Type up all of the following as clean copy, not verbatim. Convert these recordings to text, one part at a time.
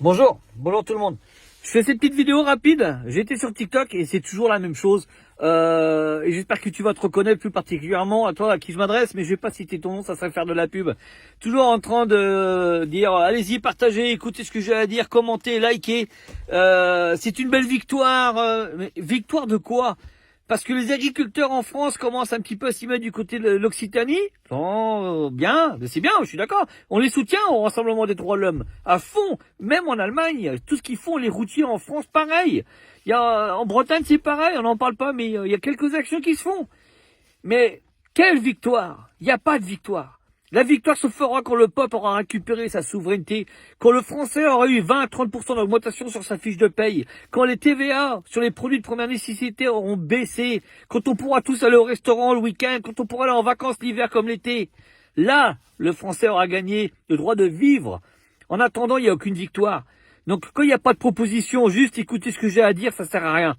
Bonjour tout le monde. Je fais cette petite vidéo rapide. J'étais sur TikTok et c'est toujours la même chose. Et j'espère que tu vas te reconnaître plus particulièrement à toi à qui je m'adresse, mais je vais pas citer ton nom, ça serait faire de la pub. Toujours en train de dire allez-y, partagez, écoutez ce que j'ai à dire, commentez, likez. C'est une belle victoire. Mais victoire de quoi? Parce que les agriculteurs en France commencent un petit peu à s'y mettre du côté de l'Occitanie. Bon, bien, c'est bien, je suis d'accord. On les soutient au Rassemblement des droits de l'homme, à fond. Même en Allemagne, tout ce qu'ils font, les routiers en France, pareil. En Bretagne, c'est pareil, on n'en parle pas, mais il y a quelques actions qui se font. Mais quelle victoire? Il n'y a pas de victoire. La victoire se fera quand le peuple aura récupéré sa souveraineté, quand le français aura eu 20 à 30% d'augmentation sur sa fiche de paye, quand les TVA sur les produits de première nécessité auront baissé, quand on pourra tous aller au restaurant le week-end, quand on pourra aller en vacances l'hiver comme l'été. Là, le français aura gagné le droit de vivre. En attendant, il n'y a aucune victoire. Donc quand il n'y a pas de proposition, juste écouter ce que j'ai à dire, ça sert à rien.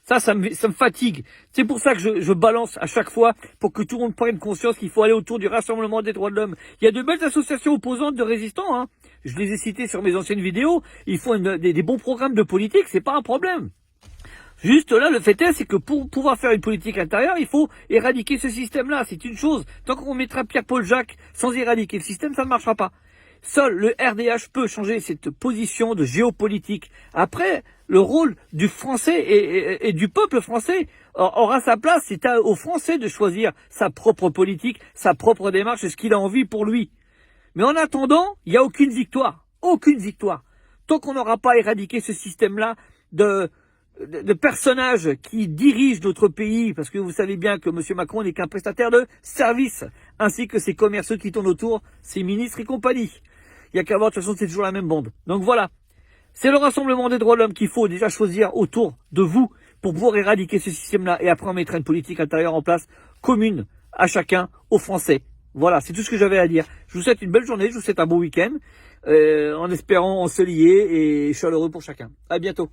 Ça me fatigue. C'est pour ça que je balance à chaque fois pour que tout le monde prenne conscience qu'il faut aller autour du Rassemblement des droits de l'homme. Il y a de belles associations opposantes de résistants, hein. Je les ai cités sur mes anciennes vidéos. Ils font des bons programmes de politique, c'est pas un problème. Juste là, le fait est, c'est que pour pouvoir faire une politique intérieure, il faut éradiquer ce système-là. C'est une chose. Tant qu'on mettra Pierre-Paul Jacques sans éradiquer le système, ça ne marchera pas. Seul le RDH peut changer cette position de géopolitique. Après, le rôle du français et du peuple français aura sa place. C'est aux Français de choisir sa propre politique, sa propre démarche et ce qu'il a envie pour lui. Mais en attendant, il n'y a aucune victoire. Aucune victoire. Tant qu'on n'aura pas éradiqué ce système-là de personnages qui dirigent notre pays, parce que vous savez bien que M. Macron n'est qu'un prestataire de service, ainsi que ses commerciaux qui tournent autour, ses ministres et compagnie. Il n'y a qu'à voir, de toute façon, c'est toujours la même bande. Donc voilà, c'est le Rassemblement des droits de l'homme qu'il faut déjà choisir autour de vous pour pouvoir éradiquer ce système-là. Et après, on mettra une politique intérieure en place, commune à chacun, aux Français. Voilà, c'est tout ce que j'avais à dire. Je vous souhaite une belle journée, je vous souhaite un bon week-end, en espérant ensoleillé et chaleureux pour chacun. À bientôt.